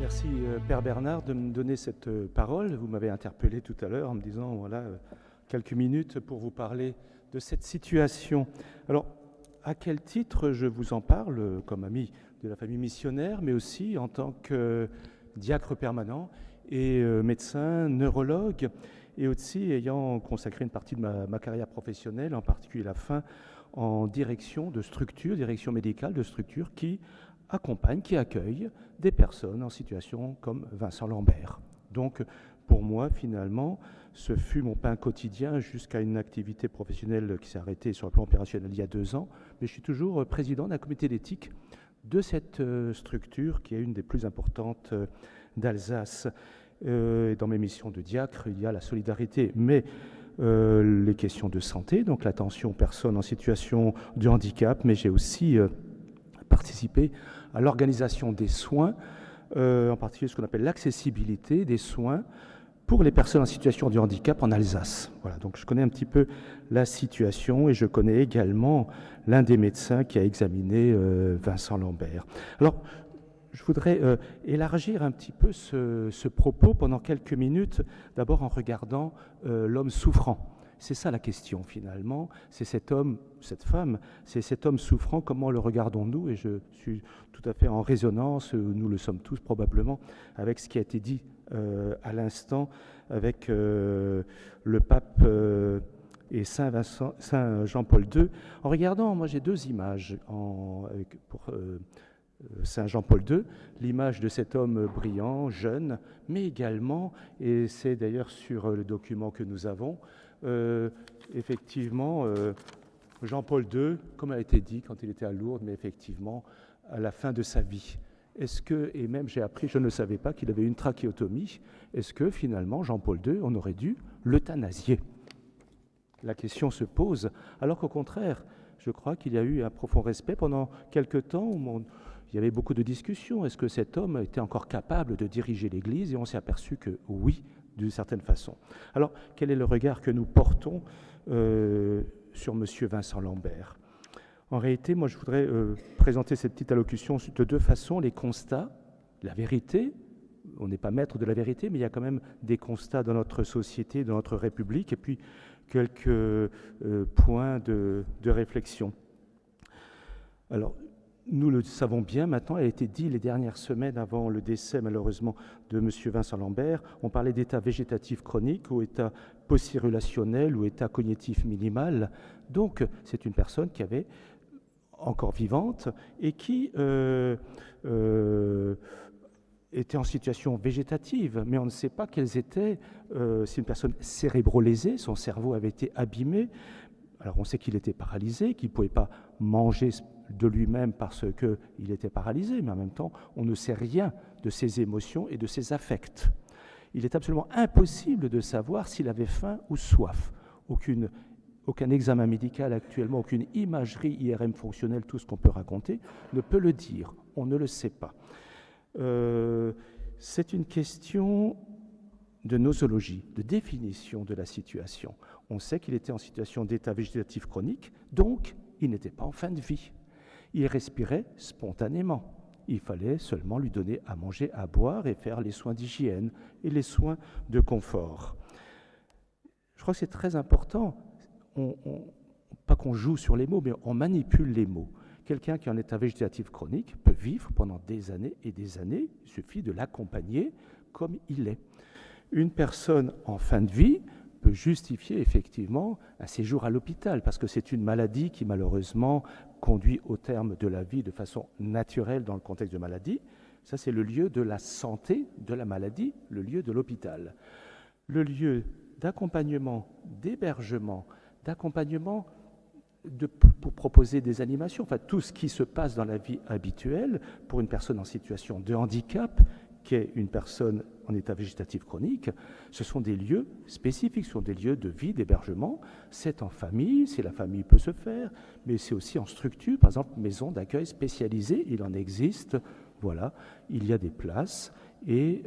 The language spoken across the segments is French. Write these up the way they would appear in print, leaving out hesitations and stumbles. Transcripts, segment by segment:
Merci Père Bernard de me donner cette parole. Vous m'avez interpellé tout à l'heure en me disant, voilà, quelques minutes pour vous parler de cette situation. Alors, à quel titre je vous en parle, comme ami de la famille missionnaire, mais aussi en tant que diacre permanent et médecin, neurologue, et aussi ayant consacré une partie de ma carrière professionnelle, en particulier la fin, en direction de structures, direction médicale de structures qui accompagnent, qui accueillent des personnes en situation comme Vincent Lambert. Donc, pour moi, finalement, ce fut mon pain quotidien jusqu'à une activité professionnelle qui s'est arrêtée sur le plan opérationnel il y a 2 ans. Mais je suis toujours président d'un comité d'éthique de cette structure qui est une des plus importantes d'Alsace. Dans mes missions de diacre, il y a la solidarité, mais les questions de santé, donc l'attention aux personnes en situation de handicap, mais j'ai aussi participé à l'organisation des soins, en particulier ce qu'on appelle l'accessibilité des soins pour les personnes en situation de handicap en Alsace. Voilà, donc je connais un petit peu la situation et je connais également l'un des médecins qui a examiné Vincent Lambert. Alors, je voudrais élargir un petit peu ce propos pendant quelques minutes, d'abord en regardant l'homme souffrant. C'est ça la question finalement, c'est cet homme, cette femme, c'est cet homme souffrant, comment le regardons-nous? Et je suis tout à fait en résonance, nous le sommes tous probablement, avec ce qui a été dit à l'instant, avec le pape et Saint Jean-Paul II. En regardant, moi j'ai 2 images pour Saint Jean-Paul II, l'image de cet homme brillant, jeune, mais également, et c'est d'ailleurs sur le document que nous avons, effectivement, Jean-Paul II, comme a été dit quand il était à Lourdes, mais effectivement, à la fin de sa vie. Est-ce que, et même j'ai appris, je ne savais pas qu'il avait une trachéotomie, est-ce que finalement, Jean-Paul II, on aurait dû l'euthanasier? La question se pose, alors qu'au contraire, je crois qu'il y a eu un profond respect pendant quelque temps où il y avait beaucoup de discussions. Est-ce que cet homme était encore capable de diriger l'Église? Et on s'est aperçu que oui, d'une certaine façon. Alors, quel est le regard que nous portons sur M. Vincent Lambert? En réalité, moi, je voudrais présenter cette petite allocution de 2 façons. Les constats, la vérité. On n'est pas maître de la vérité, mais il y a quand même des constats dans notre société, dans notre République, et puis quelques points de réflexion. Alors, nous le savons bien maintenant, il a été dit les dernières semaines avant le décès malheureusement de M. Vincent Lambert, on parlait d'état végétatif chronique ou état post-circulationnel ou état cognitif minimal. Donc c'est une personne qui avait encore vivante et qui était en situation végétative, mais on ne sait pas quelles étaient. C'est une personne cérébro-lésée, son cerveau avait été abîmé. Alors on sait qu'il était paralysé, qu'il ne pouvait pas manger de lui-même parce qu'il était paralysé, mais en même temps, on ne sait rien de ses émotions et de ses affects. Il est absolument impossible de savoir s'il avait faim ou soif. Aucun examen médical actuellement, aucune imagerie IRM fonctionnelle, tout ce qu'on peut raconter, ne peut le dire. On ne le sait pas. C'est une question de nosologie, de définition de la situation. On sait qu'il était en situation d'état végétatif chronique, donc il n'était pas en fin de vie. Il respirait spontanément. Il fallait seulement lui donner à manger, à boire et faire les soins d'hygiène et les soins de confort. Je crois que c'est très important, pas qu'on joue sur les mots, mais on manipule les mots. Quelqu'un qui est en état végétatif chronique peut vivre pendant des années et des années, il suffit de l'accompagner comme il est. Une personne en fin de vie peut justifier effectivement un séjour à l'hôpital, parce que c'est une maladie qui malheureusement conduit au terme de la vie de façon naturelle dans le contexte de maladie. Ça, c'est le lieu de la santé, de la maladie, le lieu de l'hôpital. Le lieu d'accompagnement, d'hébergement, d'accompagnement pour proposer des animations, enfin tout ce qui se passe dans la vie habituelle pour une personne en situation de handicap, qui est une personne en état végétatif chronique, ce sont des lieux spécifiques, ce sont des lieux de vie, d'hébergement. C'est en famille, si la famille peut se faire, mais c'est aussi en structure, par exemple, maison d'accueil spécialisée, il en existe, voilà, il y a des places, et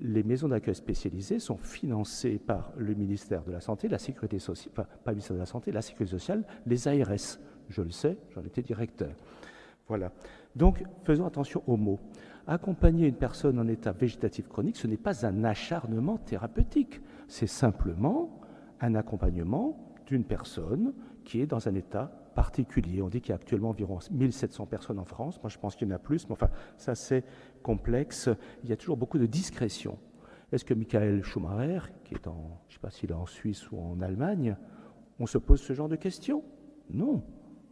les maisons d'accueil spécialisées sont financées par le ministère de la Santé, la Sécurité sociale, enfin, pas le ministère de la Santé, la Sécurité sociale, les ARS. Je le sais, j'en étais directeur. Voilà. Donc, faisons attention aux mots. Accompagner une personne en état végétatif chronique, ce n'est pas un acharnement thérapeutique, c'est simplement un accompagnement d'une personne qui est dans un état particulier. On dit qu'il y a actuellement environ 1700 personnes en France. Moi, je pense qu'il y en a plus, mais enfin, ça, c'est complexe. Il y a toujours beaucoup de discrétion. Est-ce que Michael Schumacher, qui est en, je ne sais pas s'il est en Suisse ou en Allemagne, on se pose ce genre de questions? Non.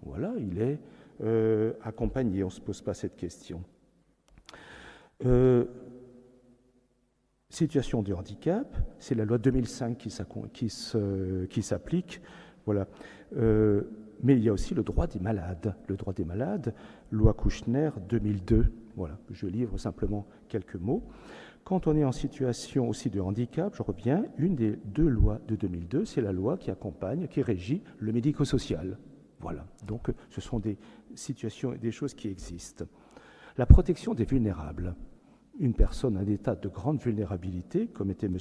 Voilà, il est accompagné, on ne se pose pas cette question. Situation de handicap, c'est la loi 2005 qui s'applique. Voilà. Mais il y a aussi le droit des malades. Le droit des malades, loi Kouchner 2002. Voilà, je livre simplement quelques mots. Quand on est en situation aussi de handicap, je reviens, une des deux lois de 2002, c'est la loi qui accompagne, qui régit le médico-social. Voilà, donc ce sont des situations et des choses qui existent. La protection des vulnérables. Une personne en état de grande vulnérabilité, comme était M.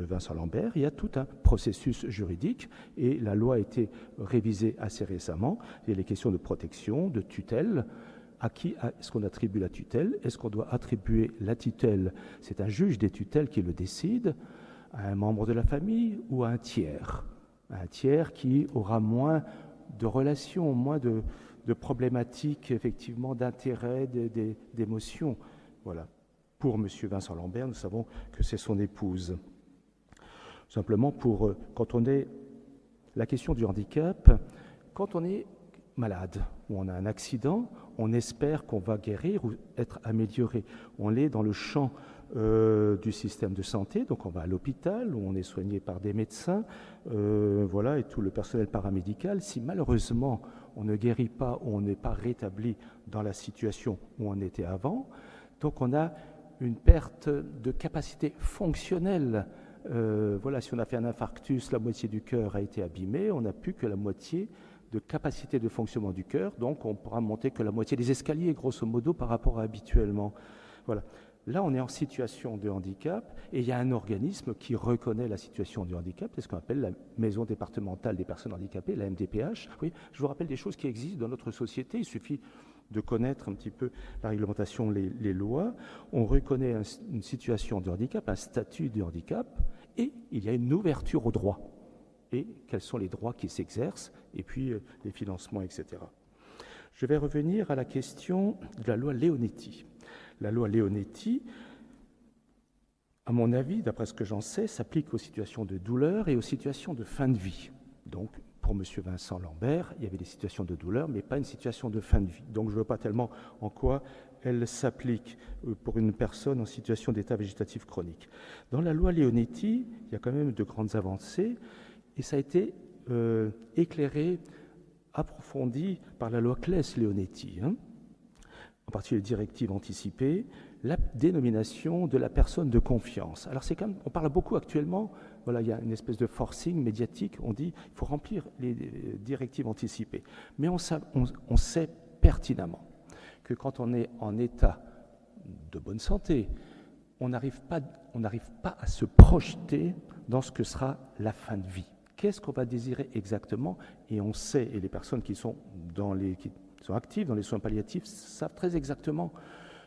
Vincent Lambert, il y a tout un processus juridique et la loi a été révisée assez récemment. Il y a les questions de protection, de tutelle. À qui est-ce qu'on attribue la tutelle? Est-ce qu'on doit attribuer la tutelle? C'est un juge des tutelles qui le décide, à un membre de la famille ou à un tiers? Un tiers qui aura moins de relations, moins de problématiques, effectivement, d'intérêt, d'émotions. Voilà. Pour M. Vincent Lambert, nous savons que c'est son épouse. Simplement pour, quand on est, la question du handicap, quand on est malade ou on a un accident, on espère qu'on va guérir ou être amélioré. On est dans le champ du système de santé, donc on va à l'hôpital où on est soigné par des médecins, voilà, et tout le personnel paramédical. Si malheureusement on ne guérit pas ou on n'est pas rétabli dans la situation où on était avant, donc on a une perte de capacité fonctionnelle. Voilà, si on a fait un infarctus, la moitié du cœur a été abîmée, on n'a plus que la moitié de capacité de fonctionnement du cœur, donc on pourra monter que la moitié des escaliers, grosso modo, par rapport à habituellement. Voilà. Là, on est en situation de handicap et il y a un organisme qui reconnaît la situation de handicap, c'est ce qu'on appelle la Maison départementale des personnes handicapées, la MDPH. Oui, je vous rappelle des choses qui existent dans notre société, il suffit de connaître un petit peu la réglementation, les lois. On reconnaît une situation de handicap, un statut de handicap, et il y a une ouverture aux droits. Et quels sont les droits qui s'exercent, et puis les financements, etc. Je vais revenir à la question de la loi Leonetti. La loi Leonetti, à mon avis, d'après ce que j'en sais, s'applique aux situations de douleur et aux situations de fin de vie. Donc, pour M. Vincent Lambert, il y avait des situations de douleur, mais pas une situation de fin de vie. Donc, je ne vois pas tellement en quoi elle s'applique pour une personne en situation d'état végétatif chronique. Dans la loi Leonetti, il y a quand même de grandes avancées, et ça a été éclairé, approfondi par la loi Claes-Leonetti, en particulier les directives anticipées, la dénomination de la personne de confiance. Alors, c'est quand même, on parle beaucoup actuellement. Voilà, il y a une espèce de forcing médiatique, on dit qu'il faut remplir les directives anticipées. Mais on sait pertinemment que quand on est en état de bonne santé, on n'arrive pas à se projeter dans ce que sera la fin de vie. Qu'est-ce qu'on va désirer exactement? Et on sait, et les personnes qui sont actives dans les soins palliatifs savent très exactement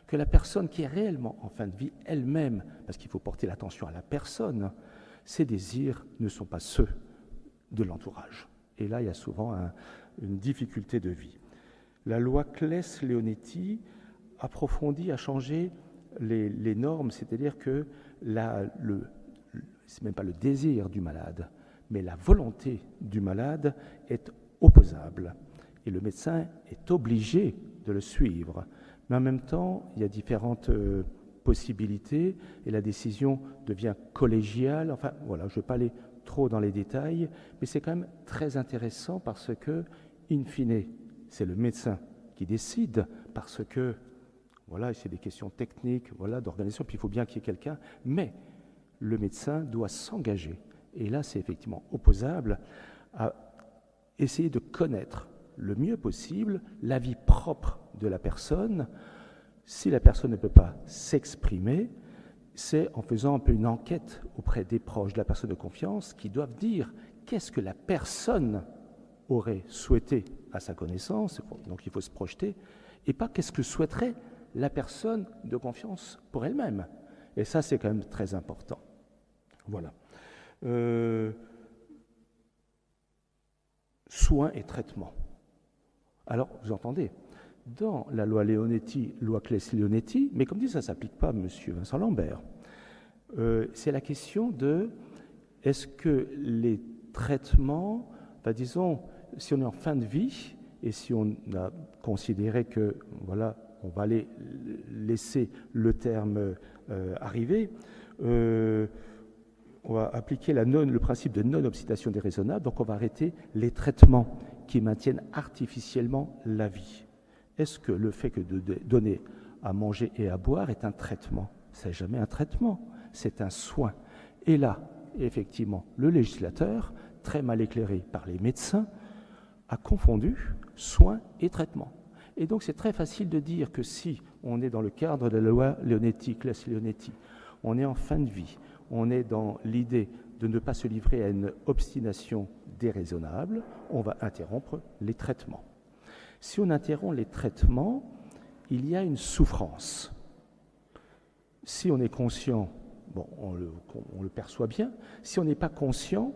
que la personne qui est réellement en fin de vie elle-même, parce qu'il faut porter l'attention à la personne, ses désirs ne sont pas ceux de l'entourage. Et là, il y a souvent une difficulté de vie. La loi Claes-Leonetti approfondit, a changé les normes, c'est-à-dire que c'est même pas le désir du malade, mais la volonté du malade est opposable. Et le médecin est obligé de le suivre. Mais en même temps, il y a différentes possibilités et la décision devient collégiale. Enfin, voilà, je ne vais pas aller trop dans les détails, mais c'est quand même très intéressant parce que, in fine, c'est le médecin qui décide parce que, voilà, c'est des questions techniques, voilà, d'organisation, puis il faut bien qu'il y ait quelqu'un, mais le médecin doit s'engager. Et là, c'est effectivement opposable à essayer de connaître le mieux possible la vie propre de la personne. Si la personne ne peut pas s'exprimer, c'est en faisant un peu une enquête auprès des proches de la personne de confiance qui doivent dire qu'est-ce que la personne aurait souhaité à sa connaissance, donc il faut se projeter, et pas qu'est-ce que souhaiterait la personne de confiance pour elle-même. Et ça, c'est quand même très important. Voilà. Soins et traitements. Alors, vous entendez, dans la loi Leonetti, loi Claes-Leonetti, mais comme dit, ça ne s'applique pas à M. Vincent Lambert, c'est la question de est-ce que les traitements, disons, si on est en fin de vie, et si on a considéré que, voilà, on va aller laisser le terme arriver, on va appliquer le principe de non-obstination déraisonnable, donc on va arrêter les traitements qui maintiennent artificiellement la vie. Est-ce que le fait que de donner à manger et à boire est un traitement? C'est jamais un traitement, c'est un soin. Et là, effectivement, le législateur, très mal éclairé par les médecins, a confondu soins et traitement. Et donc c'est très facile de dire que si on est dans le cadre de la loi Leonetti, Claes-Leonetti, on est en fin de vie, on est dans l'idée de ne pas se livrer à une obstination déraisonnable, on va interrompre les traitements. Si on interrompt les traitements, il y a une souffrance. Si on est conscient, bon, on le perçoit bien. Si on n'est pas conscient,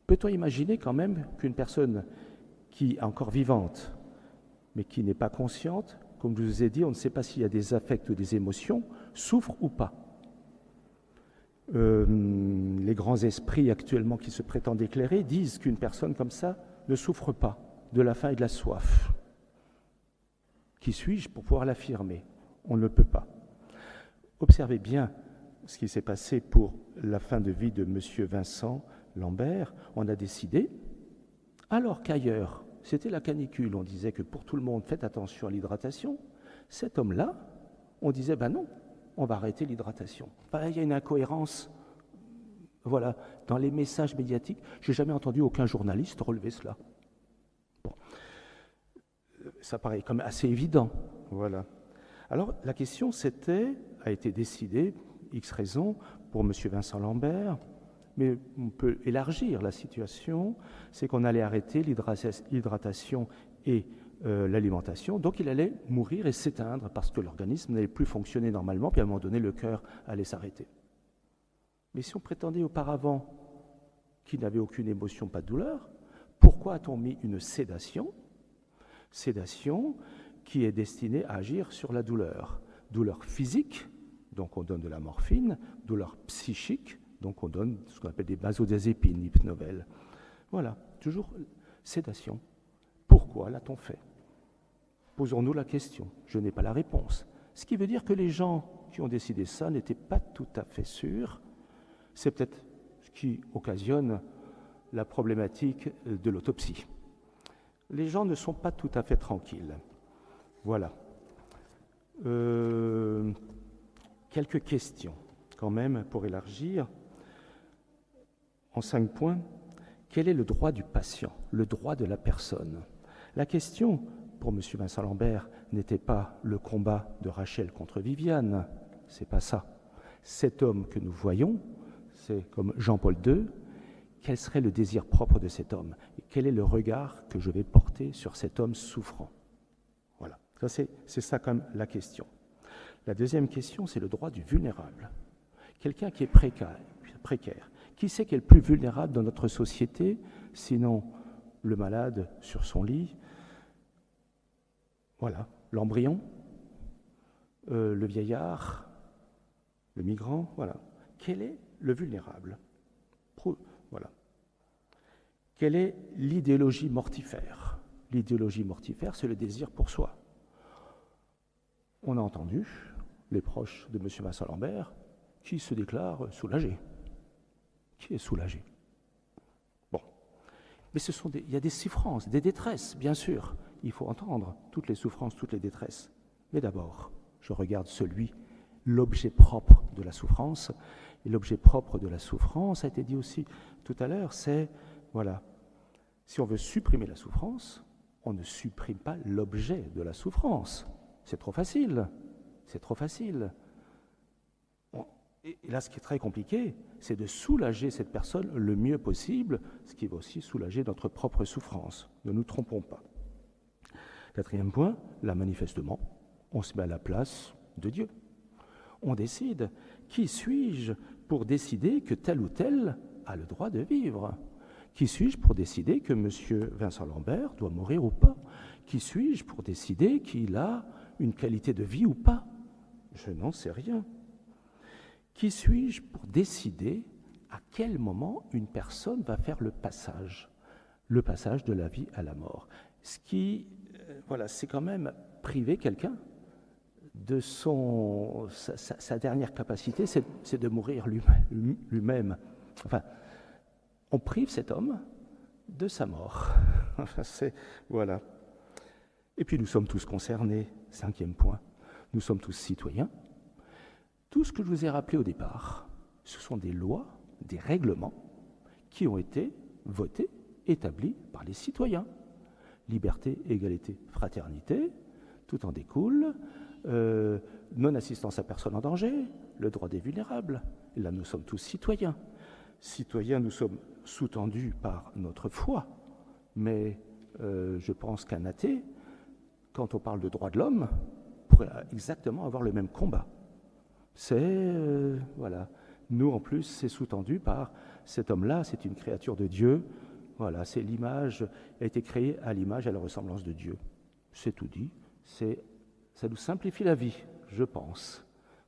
peut-on imaginer quand même qu'une personne qui est encore vivante, mais qui n'est pas consciente, comme je vous ai dit, on ne sait pas s'il y a des affects ou des émotions, souffre ou pas. Les grands esprits actuellement qui se prétendent éclairés disent qu'une personne comme ça ne souffre pas de la faim et de la soif. Qui suis-je pour pouvoir l'affirmer? On ne peut pas. Observez bien ce qui s'est passé pour la fin de vie de M. Vincent Lambert. On a décidé, alors qu'ailleurs, c'était la canicule, on disait que pour tout le monde, faites attention à l'hydratation. Cet homme-là, on disait, ben non, on va arrêter l'hydratation. Il y a une incohérence, voilà, dans les messages médiatiques. Je n'ai jamais entendu aucun journaliste relever cela. Bon. Ça paraît quand même assez évident, voilà. Alors, la question a été décidée, X raisons, pour M. Vincent Lambert, mais on peut élargir la situation, c'est qu'on allait arrêter l'hydratation et l'alimentation, donc il allait mourir et s'éteindre parce que l'organisme n'allait plus fonctionner normalement, puis à un moment donné, le cœur allait s'arrêter. Mais si on prétendait auparavant qu'il n'avait aucune émotion, pas de douleur, pourquoi a-t-on mis une sédation? Sédation qui est destinée à agir sur la douleur. Douleur physique, donc on donne de la morphine, douleur psychique, donc on donne ce qu'on appelle des benzodiazépines, hypnovel. Voilà, toujours sédation. Pourquoi l'a-t-on fait? Posons-nous la question. Je n'ai pas la réponse. Ce qui veut dire que les gens qui ont décidé ça n'étaient pas tout à fait sûrs. C'est peut-être ce qui occasionne la problématique de l'autopsie. Les gens ne sont pas tout à fait tranquilles. Voilà. Quelques questions, quand même, pour élargir. En 5 points, quel est le droit du patient, le droit de la personne? La question, pour M. Vincent Lambert, n'était pas le combat de Rachel contre Viviane, c'est pas ça. Cet homme que nous voyons, c'est comme Jean-Paul II, quel serait le désir propre de cet homme? Et quel est le regard que je vais porter sur cet homme souffrant? Voilà, ça, c'est ça quand même la question. La deuxième question, c'est le droit du vulnérable. Quelqu'un qui est précaire. Qui c'est qui est le plus vulnérable dans notre société, sinon le malade sur son lit? Voilà, l'embryon, le vieillard, le migrant, voilà. Quel est le vulnérable? Voilà. Quelle est l'idéologie mortifère? L'idéologie mortifère, c'est le désir pour soi. On a entendu les proches de M. Vincent Lambert qui se déclarent soulagés. Qui est soulagé? Bon. Mais il y a des souffrances, des détresses, bien sûr. Il faut entendre toutes les souffrances, toutes les détresses. Mais d'abord, je regarde l'objet propre de la souffrance. Et l'objet propre de la souffrance, a été dit aussi tout à l'heure, c'est, voilà, si on veut supprimer la souffrance, on ne supprime pas l'objet de la souffrance. C'est trop facile. C'est trop facile. Et là, ce qui est très compliqué, c'est de soulager cette personne le mieux possible, ce qui va aussi soulager notre propre souffrance. Ne nous trompons pas. 4e point, là, manifestement, on se met à la place de Dieu. On décide, qui suis-je pour décider que tel ou tel a le droit de vivre? Qui suis-je pour décider que M. Vincent Lambert doit mourir ou pas? Qui suis-je pour décider qu'il a une qualité de vie ou pas? Je n'en sais rien. Qui suis-je pour décider à quel moment une personne va faire le passage de la vie à la mort? Ce qui, c'est quand même priver quelqu'un de sa dernière capacité, c'est de mourir lui-même. Enfin, on prive cet homme de sa mort. Voilà. Et puis nous sommes tous concernés, 5e point. Nous sommes tous citoyens. Tout ce que je vous ai rappelé au départ, ce sont des lois, des règlements qui ont été votés, établis par les citoyens. Liberté, égalité, fraternité, tout en découle. Non-assistance à personne en danger, le droit des vulnérables. Et là, nous sommes tous citoyens. Citoyens, nous sommes sous-tendus par notre foi. Mais je pense qu'un athée, quand on parle de droits de l'homme, pourrait exactement avoir le même combat. Nous en plus, c'est sous-tendu par cet homme-là, c'est une créature de Dieu. Voilà, c'est l'image, a été créée à l'image et à la ressemblance de Dieu. C'est tout dit. Ça nous simplifie la vie, je pense.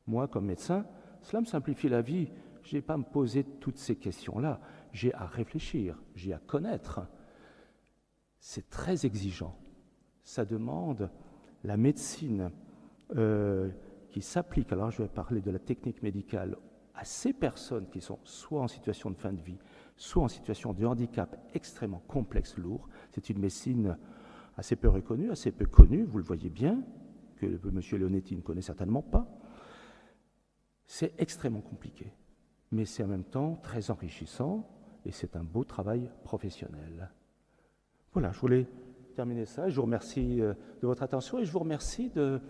Moi, comme médecin, cela me simplifie la vie. Je n'ai pas à me poser toutes ces questions-là. J'ai à réfléchir, j'ai à connaître. C'est très exigeant. Ça demande la médecine qui s'applique, alors je vais parler de la technique médicale, à ces personnes qui sont soit en situation de fin de vie, soit en situation de handicap extrêmement complexe, lourd. C'est une médecine assez peu reconnue, assez peu connue, vous le voyez bien, que M. Leonetti ne connaît certainement pas. C'est extrêmement compliqué, mais c'est en même temps très enrichissant et c'est un beau travail professionnel. Voilà, je voulais terminer ça. Je vous remercie de votre attention et je vous remercie de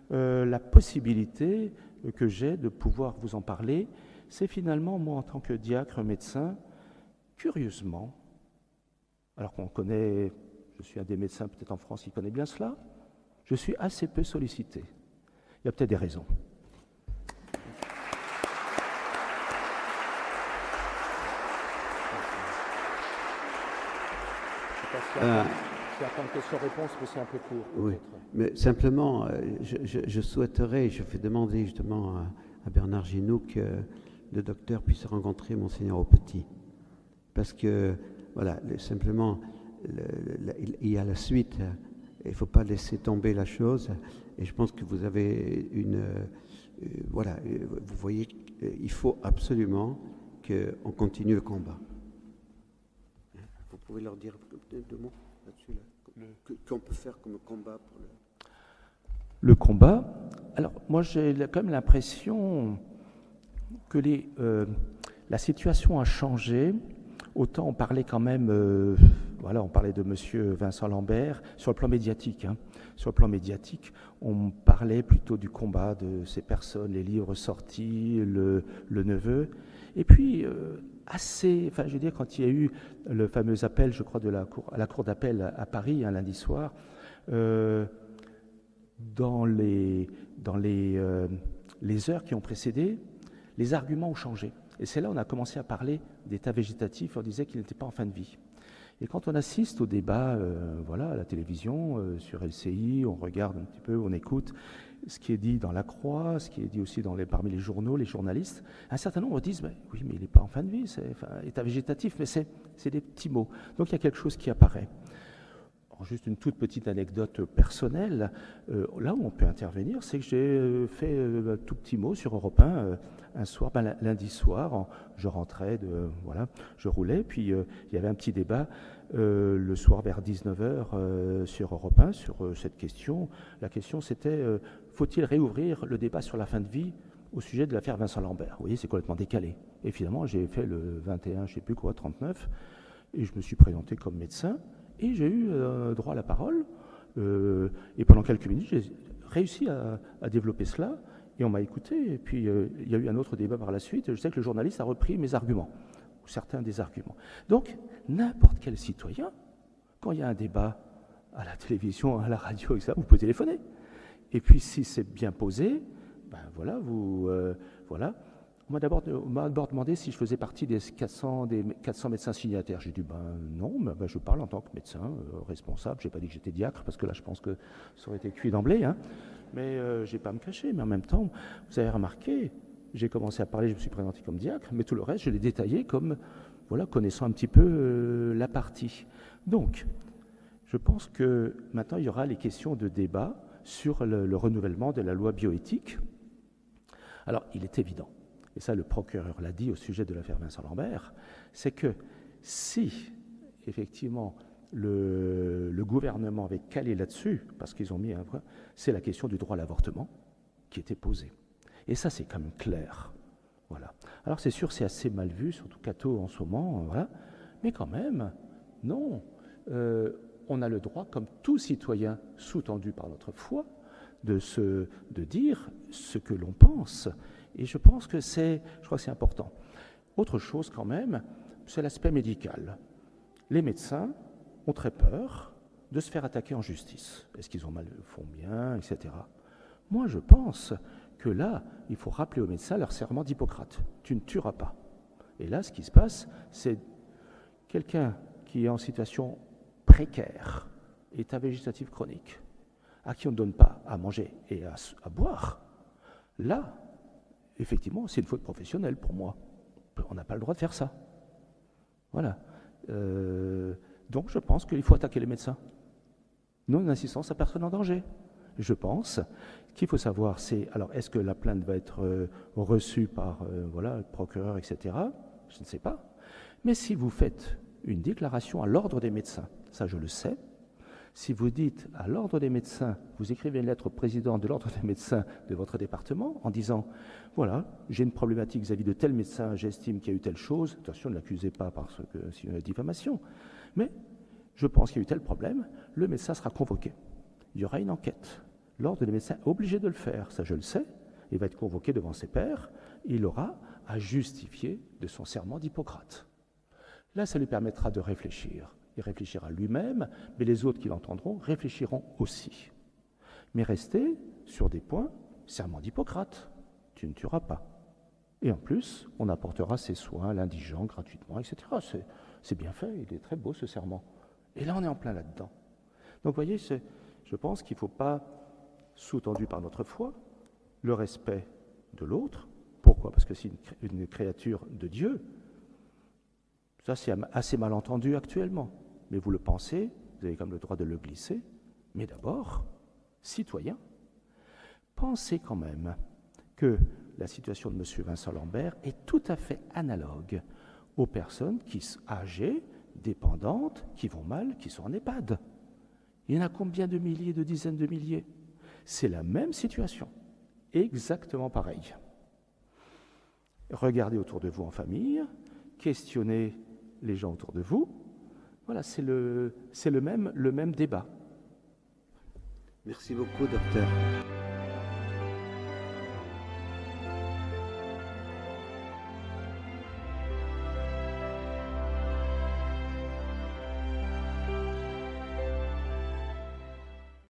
la possibilité que j'ai de pouvoir vous en parler. C'est finalement, moi, en tant que diacre médecin, curieusement, alors qu'on connaît, je suis un des médecins peut-être en France qui connaît bien cela, je suis assez peu sollicité. Il y a peut-être des raisons. C'est un temps de question-réponse, mais c'est un peu court. Oui, mais simplement, je souhaiterais, je fais demander justement à Bernard Ginoux que le docteur puisse rencontrer Monseigneur Aupetit. Parce que, voilà, simplement, il y a la suite. Il ne faut pas laisser tomber la chose. Et je pense que vous avez vous voyez, il faut absolument qu'on continue le combat. Vous pouvez leur dire deux mots là-dessus, qu'on peut faire comme combat pour le combat. Alors, moi, j'ai quand même l'impression que la situation a changé. Autant on parlait quand même, on parlait de M. Vincent Lambert sur le plan médiatique. Sur le plan médiatique, on parlait plutôt du combat de ces personnes, les livres sortis, le neveu. Et puis, quand il y a eu le fameux appel, je crois, à la cour d'appel à Paris, un lundi soir, dans les heures qui ont précédé, les arguments ont changé. Et c'est là où on a commencé à parler d'état végétatif, on disait qu'il n'était pas en fin de vie. Et quand on assiste au débat à la télévision, sur LCI, on regarde un petit peu, on écoute ce qui est dit dans la Croix, ce qui est dit aussi parmi les journaux, les journalistes, un certain nombre disent oui, mais il n'est pas en fin de vie, état végétatif, mais c'est des petits mots. Donc il y a quelque chose qui apparaît. Alors, juste une toute petite anecdote personnelle, là où on peut intervenir, c'est que j'ai fait un tout petit mot sur Europe 1 un soir, lundi soir, je rentrais, je roulais, puis il y avait un petit débat le soir vers 19h sur Europe 1 sur cette question. La question c'était, faut-il réouvrir le débat sur la fin de vie au sujet de l'affaire Vincent Lambert? Vous voyez, c'est complètement décalé. Et finalement, j'ai fait le 21, je ne sais plus quoi, 39, et je me suis présenté comme médecin, et j'ai eu droit à la parole, et pendant quelques minutes, j'ai réussi à développer cela, Et on m'a écouté, et puis il y a eu un autre débat par la suite, et je sais que le journaliste a repris mes arguments, ou certains des arguments. Donc, n'importe quel citoyen, quand il y a un débat à la télévision, à la radio, etc., vous pouvez téléphoner. Et puis, si c'est bien posé, ben voilà, voilà. On m'a d'abord demandé si je faisais partie des 400 médecins signataires. J'ai dit, non, mais je parle en tant que médecin responsable. Je n'ai pas dit que j'étais diacre, parce que là, je pense que ça aurait été cuit d'emblée. Hein. Mais je n'ai pas à me cacher. Mais en même temps, vous avez remarqué, j'ai commencé à parler, je me suis présenté comme diacre, mais tout le reste, je l'ai détaillé comme, voilà, connaissant un petit peu la partie. Donc, je pense que maintenant, il y aura les questions de débat sur le renouvellement de la loi bioéthique. Alors, il est évident, et ça le procureur l'a dit au sujet de l'affaire Vincent Lambert, c'est que si, effectivement, le gouvernement avait calé là-dessus, parce qu'ils ont mis un point, c'est la question du droit à l'avortement qui était posée. Et ça, c'est quand même clair. Voilà. Alors, c'est sûr, c'est assez mal vu, surtout catho en ce moment, voilà. Mais quand même, non. On a le droit, comme tout citoyen sous-tendu par notre foi, de dire ce que l'on pense. Et je pense que je crois que c'est important. Autre chose quand même, c'est l'aspect médical. Les médecins ont très peur de se faire attaquer en justice. Est-ce qu'ils font bien, etc. Moi, je pense que là, il faut rappeler aux médecins leur serment d'Hippocrate. Tu ne tueras pas. Et là, ce qui se passe, c'est quelqu'un qui est en situation précaire, état végétatif chronique, à qui on ne donne pas à manger et à boire. Là, effectivement, c'est une faute professionnelle pour moi. On n'a pas le droit de faire ça. Voilà. Donc, je pense qu'il faut attaquer les médecins. Non-assistance à personne en danger. Je pense qu'il faut savoir, alors, est-ce que la plainte va être reçue par le procureur, etc. Je ne sais pas. Mais si vous faites une déclaration à l'ordre des médecins, ça je le sais, si vous dites à l'ordre des médecins, vous écrivez une lettre au président de l'ordre des médecins de votre département en disant « Voilà, j'ai une problématique vis-à-vis de tel médecin, j'estime qu'il y a eu telle chose. » Attention, ne l'accusez pas parce que c'est une diffamation. Mais je pense qu'il y a eu tel problème, le médecin sera convoqué. Il y aura une enquête. L'ordre des médecins est obligé de le faire, ça je le sais. Il va être convoqué devant ses pairs. Il aura à justifier de son serment d'Hippocrate. Là, ça lui permettra de réfléchir. Il réfléchira lui-même, mais les autres qui l'entendront réfléchiront aussi. Mais restez sur des points, serment d'Hippocrate, tu ne tueras pas. Et en plus, on apportera ses soins à l'indigent gratuitement, etc. C'est bien fait, il est très beau ce serment. Et là, on est en plein là-dedans. Donc, vous voyez, je pense qu'il ne faut pas, sous-tendu par notre foi, le respect de l'autre. Pourquoi ? Parce que c'est une créature de Dieu. Ça, c'est assez mal entendu actuellement. Mais vous le pensez, vous avez comme le droit de le glisser. Mais d'abord, citoyens, pensez quand même que la situation de M. Vincent Lambert est tout à fait analogue aux personnes âgées, dépendantes, qui vont mal, qui sont en EHPAD. Il y en a combien de milliers, de dizaines de milliers ? C'est la même situation, exactement pareil. Regardez autour de vous en famille, questionnez les gens autour de vous. Voilà, c'est le même débat. Merci beaucoup, docteur.